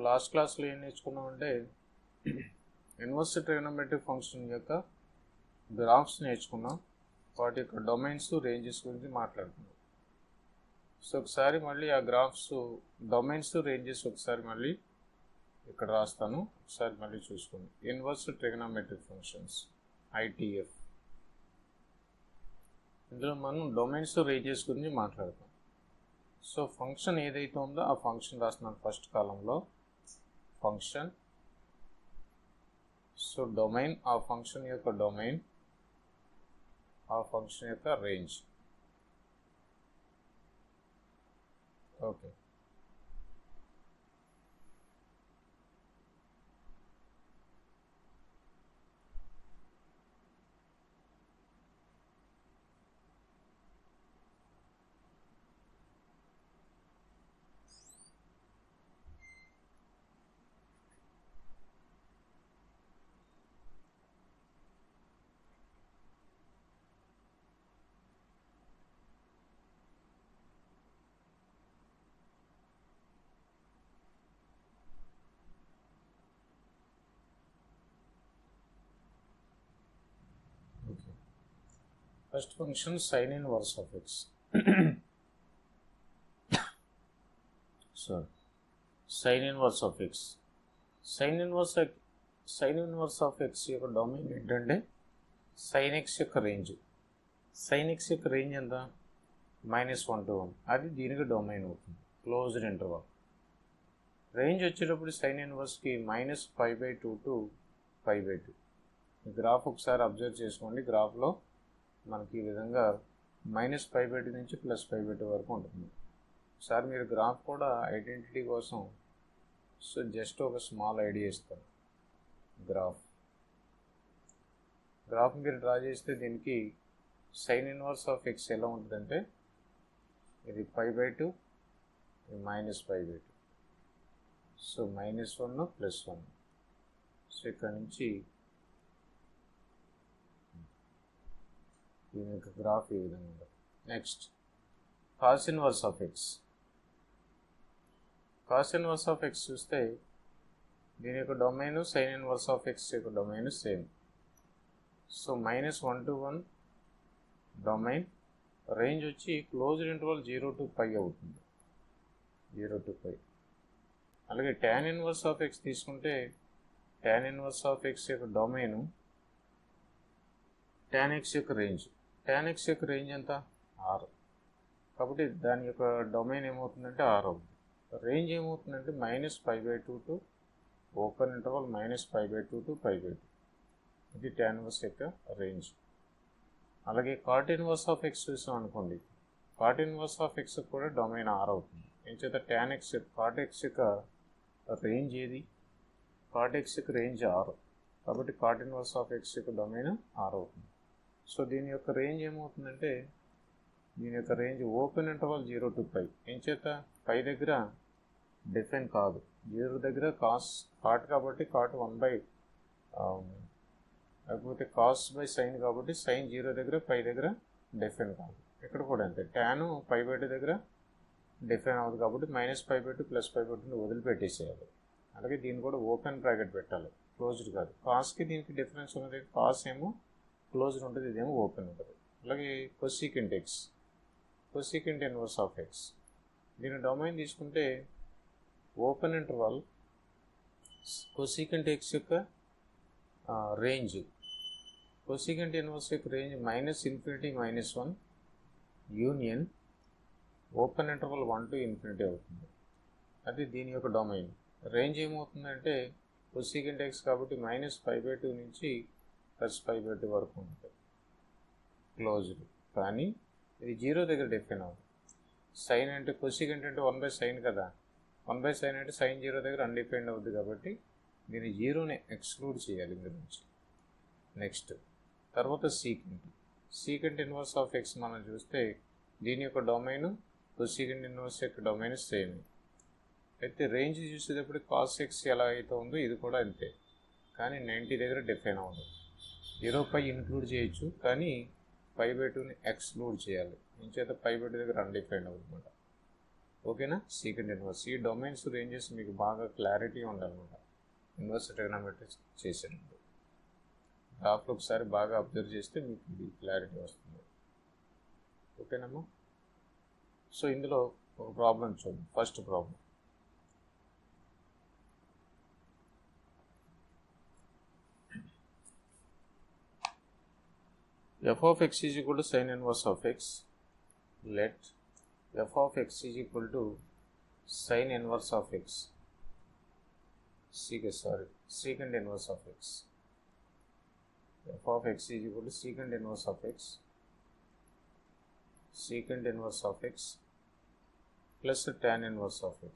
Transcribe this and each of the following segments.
Last క్లాస్లో ఏం నేర్చుకున్నామంటే inverse trigonometric function యొక్క గ్రాఫ్స్ నేర్చుకున్నాం. వాటి యొక్క డొమైన్స్ రేంజెస్ గురించి మాట్లాడుకున్నాం. సో ఒకసారి మళ్ళీ ఆ గ్రాఫ్స్ డొమైన్స్ రేంజెస్ ఒకసారి మళ్ళీ ఇక్కడ రాస్తాను, ఒకసారి మళ్ళీ చూసుకోండి. ఇన్వర్స్ ట్రిగోనోమెట్రిక్ ఫంక్షన్స్ ITF, ఇందులో మనం డొమైన్స్ రేంజెస్ గురించి మాట్లాడతాం. సో ఫంక్షన్ ఏదైతే ఉందో ఆ ఫంక్షన్ రాస్తున్నాను ఫస్ట్ కాలంలో ఫంక్షన్. సో డొమైన్, ఆ ఫంక్షన్ యొక్క డొమైన్, ఆ ఫంక్షన్ యొక్క range. Okay, first function sin inverse of x. So sin inverse of x, sin inverse of x యొక్క డొమైన్ ఏంటంటే sin x యొక్క రేంజ్. sin x యొక్క రేంజ్ ఎంత? -1 to 1. అది దీనికి డొమైన్ అవుతుంది, క్లోజ్డ్ ఇంటర్వల్. రేంజ్ వచ్చేటప్పుడు sin ఇన్వర్స్కి -π/2 to π/2. ఈ గ్రాఫ్ ఒకసారి అబ్జర్వ్ చేసుకోండి. గ్రాఫ్లో మనకి ఈ విధంగా -π/2 నుంచి +π/2 వరకు ఉంటుంది. ఒకసారి మీరు గ్రాఫ్ కూడా ఐడెంటిటీ కోసం సో జస్ట్ ఒక స్మాల్ ఐడియా ఇస్తాను. గ్రాఫ్ మీరు డ్రా చేస్తే దీనికి sin ఇన్వర్స్ ఆఫ్ x ఎలా ఉంటుందంటే ఇది π/2, ఇది -π/2. సో -1 +1. సో ఇక్కడ నుంచి దీని యొక్క గ్రాఫ్ ఈ విధంగా ఉంటుంది. Next cos inverse of x. cos inverse of x చూస్తే దీని యొక్క domain sin inverse of x యొక్క domain same. So -1 to 1 domain, range వచ్చి క్లోజ్డ్ ఇంటర్వల్ 0 to π అవుతుంది, 0 to π. అలాగే tan ఇన్వర్స్ ఆఫ్ x తీసుకుంటే tan ఇన్వర్స్ ఆఫ్ x యొక్క domain tan x యొక్క రేంజ్. tan x యొక్క రేంజ్ ఎంత? R. కాబట్టి దాని యొక్క డొమైన్ ఏమవుతుందంటే R అవుతుంది. రేంజ్ ఏమవుతుందంటే -π/2 టు ఓపెన్ ఇంటర్వల్ -π/2 to π/2. ఇది tan ఇన్వర్స్ యొక్క రేంజ్. అలాగే cot ఇన్వర్స్ ఆఫ్ x చూసాం అనుకోండి, cot ఇన్వర్స్ ఆఫ్ x కూడా డొమైన్ R అవుతుంది. ఏం చేత tan x, cot x యొక్క రేంజ్ ఏది? cot x యొక్క రేంజ్ R. కాబట్టి cot ఇన్వర్స్ ఆఫ్ x యొక్క డొమైన్ R అవుతుంది. సో దీని యొక్క రేంజ్ ఏమవుతుందంటే దీని యొక్క రేంజ్ ఓపెన్ ఇంటర్వల్ 0 to π. ఏం చేత π దగ్గర డిఫైన్ కాదు, 0 దగ్గర కాట్ కాబట్టి కాట్ 1/, లేకపోతే cos/sin కాబట్టి sin 0 దగ్గర π దగ్గర డిఫైన్ కాదు. ఇక్కడ కూడా అంతే, tan π/2 దగ్గర డిఫైన్ అవ్వదు కాబట్టి -π/2 +π/2 వదిలిపెట్టేసేయాలి. అలాగే దీన్ని కూడా ఓపెన్ బ్రాకెట్ పెట్టాలి, క్లోజ్డ్ కాదు. కాస్కి దీనికి డిఫరెన్స్ ఉన్నది, కాస్ ఏమో క్లోజ్డ్ ఉంటుంది, ఇదేమో ఓపెన్ ఉంటుంది. అలాగే cosecant x, cosecant inverse of x. దీని డొమైన్ తీసుకుంటే ఓపెన్ ఇంటర్వల్ కొసీకెంట్ x యొక్క రేంజ్, కొసీకెంట్ ఇన్వర్స్ యొక్క range -∞ -1 union open interval 1 to ∞ అవుతుంది. అది దీని యొక్క డొమైన్. రేంజ్ ఏమవుతుందంటే కొసీకెంట్ x కాబట్టి -π/2 నుంచి +π/2 వరకు ఉంటుంది, క్లోజ్డ్. కానీ ఇది 0 దగ్గర డిఫైన్ అవుతుంది. సైన్ అంటే కొసీకెంట్ అంటే 1/sin కదా, 1/sin అంటే sin 0 దగ్గర అన్డిఫైన్డ్ అవుతుంది కాబట్టి దీన్ని 0ని ఎక్స్క్లూడ్ చేయాలి ఇందు నుంచి. నెక్స్ట్ తర్వాత సీకెంట్ ఇన్వర్స్ ఆఫ్ x మనం చూస్తే దీని యొక్క డొమైన్ కొసీకెంట్ ఇన్వర్స్ యొక్క డొమైన్ సేమ్. అయితే రేంజ్ చూసేటప్పుడు cos x ఎలా అయితే ఉందో ఇది కూడా అంతే, కానీ 90 దగ్గర డిఫైన్ అవ్వదు. 0 π ఇంక్లూడ్ చేయొచ్చు, కానీ π/2ని ఎక్స్క్లూడ్ చేయాలి. ఇంచేత π/2 దగ్గర అన్డిఫైన్డ్ అవుతుందన్నమాట. ఓకేనా. సీకెంట్ ఇన్వర్స్ ఈ డొమైన్స్ రేంజెస్ మీకు బాగా క్లారిటీ ఉండాలన్నమాట ఇన్వర్స్ ట్రిగనోమెట్రీ చేసేటప్పుడు. గ్రాఫ్లో ఒకసారి బాగా అబ్జర్వ్ చేస్తే మీకు ఇది క్లారిటీ వస్తుంది. ఓకేనమ్మా. సో ఇందులో ఒక ప్రాబ్లం చూడండి. First problem, f of x is equal to sin inverse of x. Let f of x is equal to sin inverse of x. Secant inverse of x. F of x is equal to secant inverse of x. Secant inverse of x plus tan inverse of x.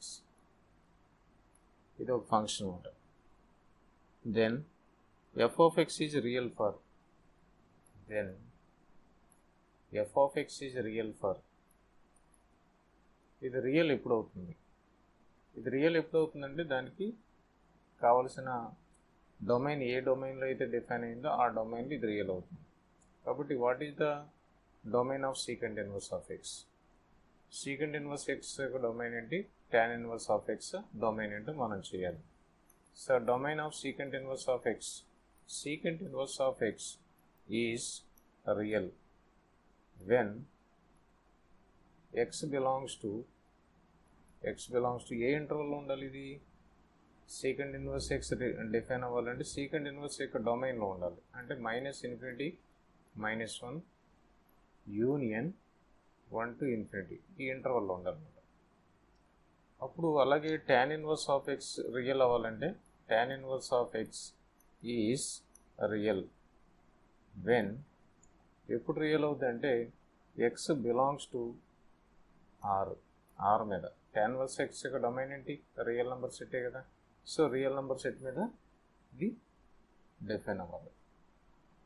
ఇది ఒక function అనమాట. Then f of x is real for, then f of x is real for, ఇది real ఎప్పుడు అవుతుంది? ఇది real ఎప్పుడు అవుతుందంటే దానికి కావలసిన డొమైన్ ఏ డొమైన్లో అయితే డిఫైన్ అయిందో ఆ డొమైన్లో ఇది రియల్ అవుతుంది. కాబట్టి what is the domain of secant inverse of X? Secant inverse X యొక్క డొమైన్ ఏంటి, tan inverse of X domain ఏంటో మనం చేయాలి. So domain of secant inverse of X, secant inverse of x is real when x belongs to ఏ ఇంటర్వల్లో ఉండాలి? ఇది secant inverse x define అవ్వాలంటే secant inverse యొక్క డొమైన్లో ఉండాలి. అంటే -∞ -1 యూనియన్ 1 to ∞ ఈ ఇంటర్వల్లో ఉండాలన్నమాట. అప్పుడు అలాగే tan inverse of x real అవ్వాలంటే tan inverse of x is real when, ఎప్పుడు రియల్ అవుతుంది అంటే ఎక్స్ బిలాంగ్స్ టు ఆర్ మీద. tan ఇన్వర్స్ x యొక్క డొమైన్ ఏంటి? రియల్ నెంబర్ సెట్టే కదా. సో రియల్ నెంబర్ సెట్ మీద ఇది డిఫైన్ అవ్వాలి.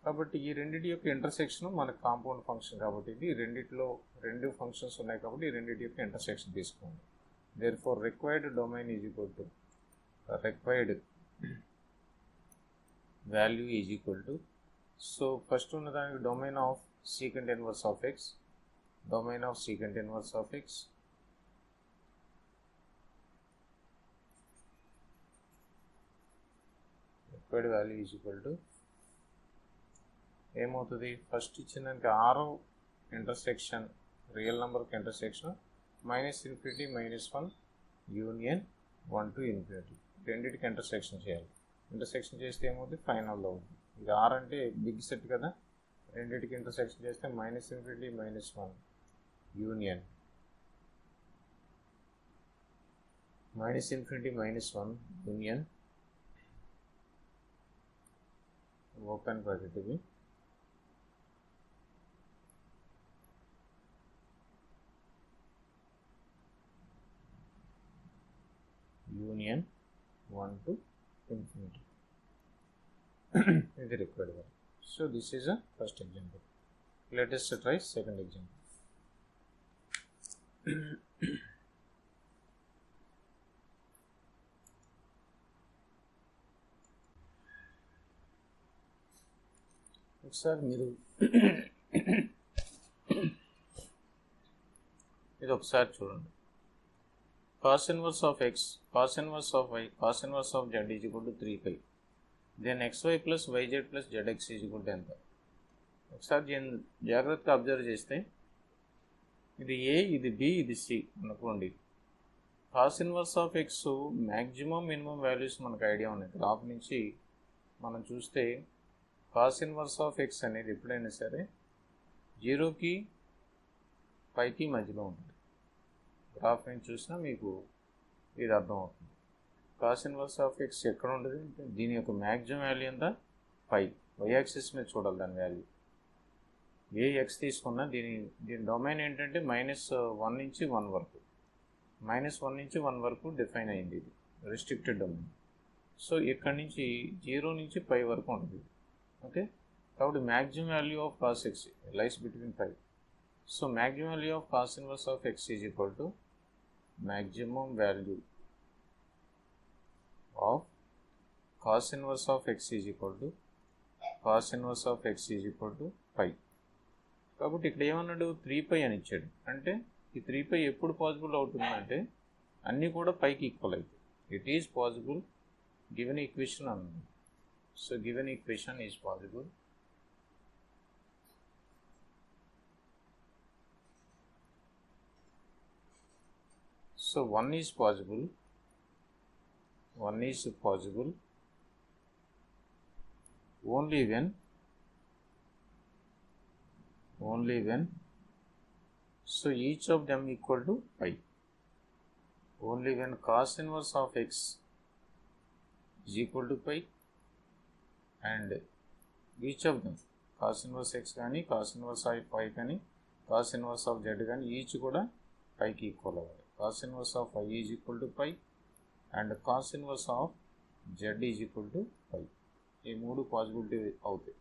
కాబట్టి ఈ రెండింటి యొక్క ఇంటర్సెక్షన్ మనకు కాంపౌండ్ ఫంక్షన్ కాబట్టి ఇది రెండిట్లో రెండు ఫంక్షన్స్ ఉన్నాయి కాబట్టి ఈ రెండింటి యొక్క ఇంటర్సెక్షన్ తీసుకోండి. Therefore required domain is equal to required value is equal to, so first ఉన్న దానికి domain of secant inverse of x, domain of secant inverse of x required value is equal to ఏమవుతుంది? First ఇచ్చిన దానికి ఆరో intersection real నెంబర్కి intersection -∞ -1 union 1 to ∞ రెండింటికి intersection చేయాలి. Intersection చేస్తే ఏమవుతుంది? ఫైనల్లో అవుతుంది. ఇది ఆర్ అంటే బిగ్ సెట్ కదా, రెండింటికి ఇంటర్సెక్షన్ చేస్తే -∞ -1 యూనియన్ -∞ -1 యూనియన్ ఓపెన్ బ్రాకెట్ ఇది యూనియన్ 1 to ∞. ఇది required value. So this is a first example. Let us try second example. ఒకసారి మీరు ఇది ఒకసారి చూడండి. cos inverse of x, cos inverse of y, cos inverse of z is equal to 3π. then xy plus yz plus zx is equal to ఎంత? ఒకసారి జాగ్రత్తగా observe చేస్తే ఇది ఏ, ఇది బి, ఇది సి అనుకోండి. Cos inverse of X maximum minimum values మనకు idea ఉన్నాయి. గ్రాఫ్ నుంచి మనం చూస్తే కాస్ ఇన్వర్స్ ఆఫ్ ఎక్స్ అనేది ఎప్పుడైనా సరే 0కి 5కి మధ్యలో ఉంటుంది. గ్రాఫ్ నుంచి చూసినా మీకు ఇది అర్థం అవుతుంది. కాస్ ఇన్వర్స్ ఆఫ్ ఎక్స్ ఎక్కడ ఉంటుంది అంటే దీని యొక్క మ్యాక్సిమం వాల్యూ ఎంత? 5. వై యాక్సిస్ మీద చూడాలి దాని వాల్యూ. ఏ ఎక్స్ తీసుకున్నా దీని డొమైన్ ఏంటంటే -1 నుంచి 1 వరకు, -1 నుంచి 1 వరకు డిఫైన్ అయింది. ఇది రిస్ట్రిక్టెడ్ డొమైన్. సో ఇక్కడ నుంచి 0 నుంచి 5 వరకు ఉంటుంది. ఓకే, కాబట్టి maximum value of cos X lies between 5. So maximum value of cos inverse of x is equal to maximum value of cos inverse of x is equal to cos inverse of x is equal to 5. కాబట్టి ఇక్కడ ఏమన్నాడు? 3π అని ఇచ్చాడు. అంటే ఈ 3π ఎప్పుడు possible అవుతుందంటే అన్నీ కూడా పైకి ఈక్వల్ అవుతాయి. It is possible given equation అన్నది. So given equation is possible. So 1 is possible only when so each of them equal to pi, only when cos inverse of x is equal to pi and each of them cos inverse x కానీ cos inverse of pi కానీ cos inverse of z కానీ each కూడా పైకి equal అవ్వాలి. cos inverse of y is equal to pi and cos inverse of z is equal to pi. ఈ మూడు possibility అవుతాయి.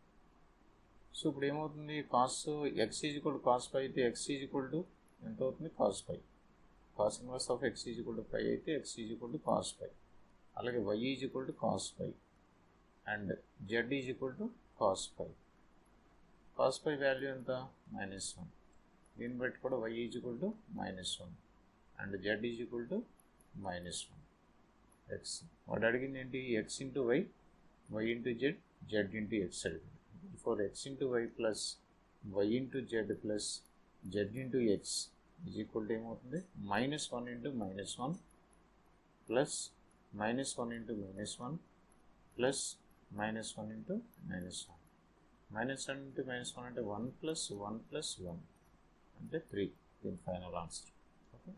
So ఇప్పుడు ఏమవుతుంది, cos x is equal to cos pi అయితే ఎక్స్ ఈజ్ ఈక్వల్ టు ఎంత అవుతుంది, cos pi. Cos inverse of x is equal to pi అయితే x is equal to cos pi. అలాగే y is equal to cos pi and z is equal to cos pi. Cos pi value ఎంత, -1. దీన్ని బట్టి కూడా y is equal to -1 and z is equal to -1. X వాడు అడిగింది ఏంటి, x into y, y into z, z into x అడిగింది. For x into y plus y into z plus z into x is equal to ఏమవుతుంది, -1 into -1 plus -1 into -1 plus -1 into -1. -1 into -1 అంటే 1 plus 1 plus 1 అంటే 3. దీని final answer. Okay,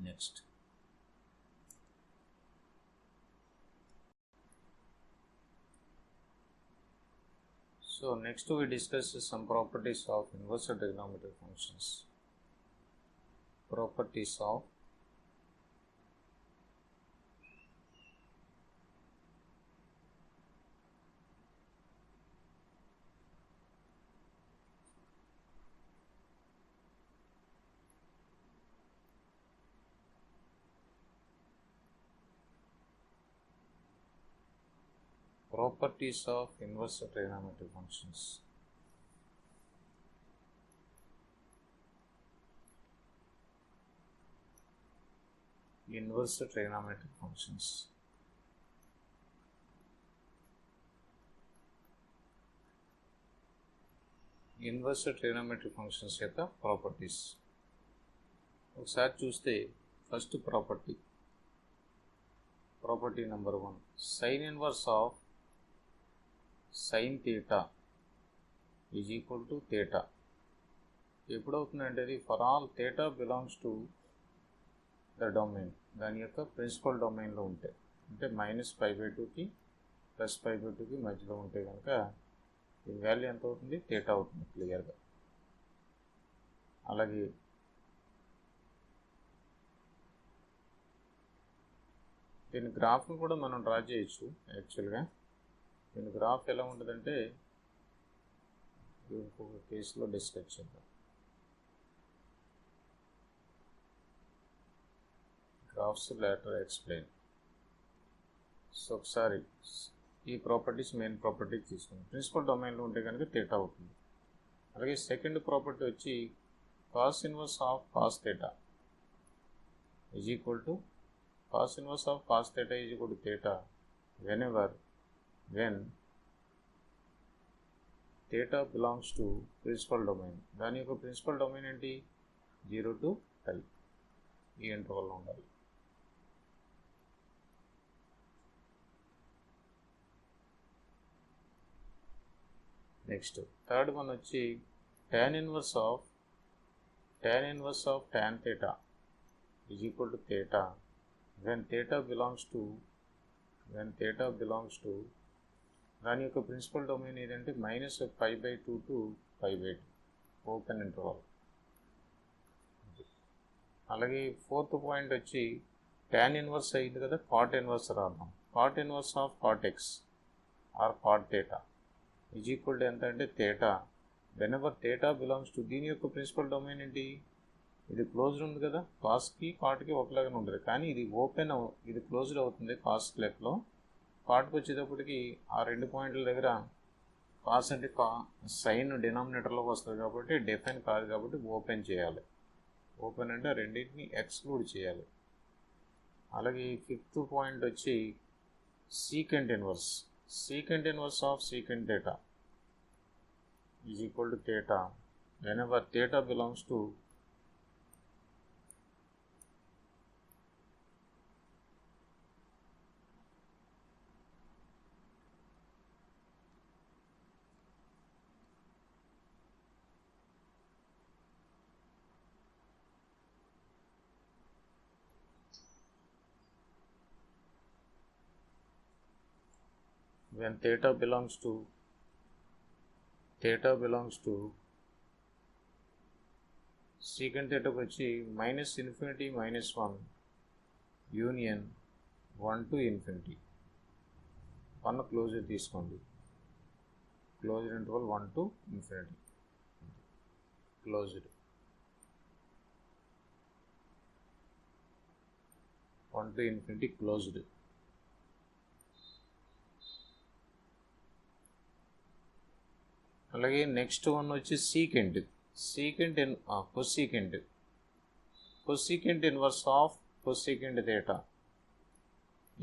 next. So next we discuss some properties of inverse trigonometric functions. Properties of inverse trigonometric functions. Inverse trigonometric functions. Inverse trigonometric functions యొక్క properties ఒకసారి చూస్తే, first property number 1, sin inverse of sin theta is equal to theta. ఎప్పుడవుతుందంటే అది for all theta belongs to the domain, దాని యొక్క principal డొమైన్లో ఉంటాయి. అంటే -π/2కి +π/2కి మధ్యలో ఉంటే కనుక ఈ వాల్యూ ఎంత అవుతుంది, theta అవుతుంది క్లియర్గా. అలాగే దీని గ్రాఫ్ను కూడా మనం డ్రా చేయొచ్చు. యాక్చువల్గా దీని గ్రాఫ్ ఎలా ఉంటుందంటే ఇంకొక కేసులో డిస్కస్ చేద్దాం. Graphs later explain. సో ఒకసారి ఈ ప్రాపర్టీస్ మెయిన్ ప్రాపర్టీస్ తీసుకుందాం. ప్రిన్సిపల్ డొమైన్లో ఉంటే కనుక theta అవుతుంది. అలాగే సెకండ్ ప్రాపర్టీ వచ్చి cos inverse of cos theta is equal to cos inverse of cos theta is equal to theta when theta belongs to principal domain. దాని యొక్క ప్రిన్సిపల్ డొమైన్ ఏంటి, 0 to π ఈ ఇంటర్వల్లో ఉండాలి. నెక్స్ట్ థర్డ్ వన్ వచ్చి tan inverse of tan theta is equal to theta when theta belongs to దాని యొక్క principal domain ఏదంటే -π/2 to π/2 open interval. అలాగే ఫోర్త్ పాయింట్ వచ్చి tan ఇన్వర్స్ అయింది కదా, cot ఇన్వర్స్ రాద్దాం. cot inverse of cot x or cot theta is equal to ఎంత అంటే theta whenever theta belongs to, దీని యొక్క ప్రిన్సిపల్ డొమైన్ ఏంటి, ఇది క్లోజ్డ్ ఉంది కదా, కాస్కి కాట్కి ఒకలాగానే ఉంటుంది. కానీ ఇది ఓపెన్ ఇది క్లోజ్డ్ అవుతుంది కాస్ లెక్కలో. కాట్కి వచ్చేటప్పటికి ఆ 2 పాయింట్ల దగ్గర కాస్ అంటే సైన్ డినామినేటర్లోకి వస్తుంది కాబట్టి డిఫైన్ కాదు కాబట్టి ఓపెన్ చేయాలి. ఓపెన్ అంటే రెండింటిని ఎక్స్క్లూడ్ చేయాలి. అలాగే ఫిఫ్త్ పాయింట్ వచ్చి secant inverse. Secant inverse of secant theta is equal to theta whenever theta belongs to when theta belongs to secant theta వచ్చి -infinity -1 union 1 to infinity 1 closure తీసుకోండి, closed interval 1 to infinity closed 1 to infinity closed. అలాగే next one వచ్చి cosecant inverse of cosecant theta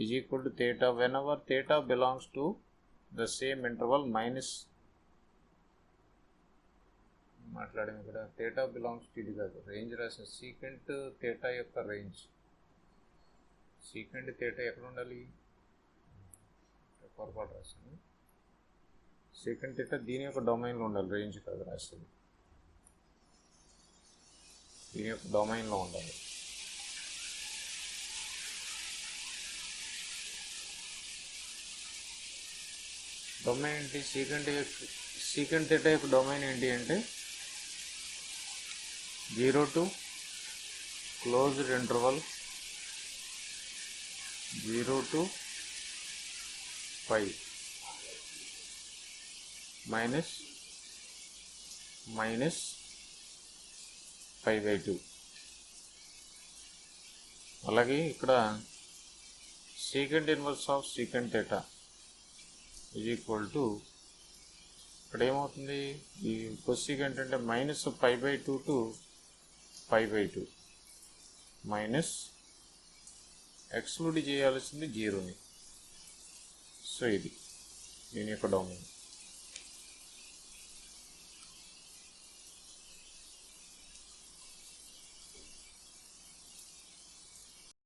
is equal to theta whenever theta belongs to the same interval minus మాట్లాడాము ఇక్కడ theta belongs to ఇది కాదు, range రాసిన secant theta యొక్క range. secant theta ఎక్కడ ఉండాలి, పొరపాటు రాశాను. secant theta దీని యొక్క డొమైన్లో ఉండాలి, రేంజ్ కాదు రాసేది, దీని యొక్క డొమైన్లో ఉండాలి. డొమైన్ ఏంటి, secant theta యొక్క డొమైన్ ఏంటి అంటే 0 to closed interval 0 to pi minus pi by 2. అలాగే ఇక్కడ secant inverse of secant theta is equal to ఇక్కడ ఏమవుతుంది, ఈ cosecant అంటే minus pi by 2 to pi by 2 minus exclude చేయాల్సింది 0ని. సో ఇది దీని యొక్క డొమైన్.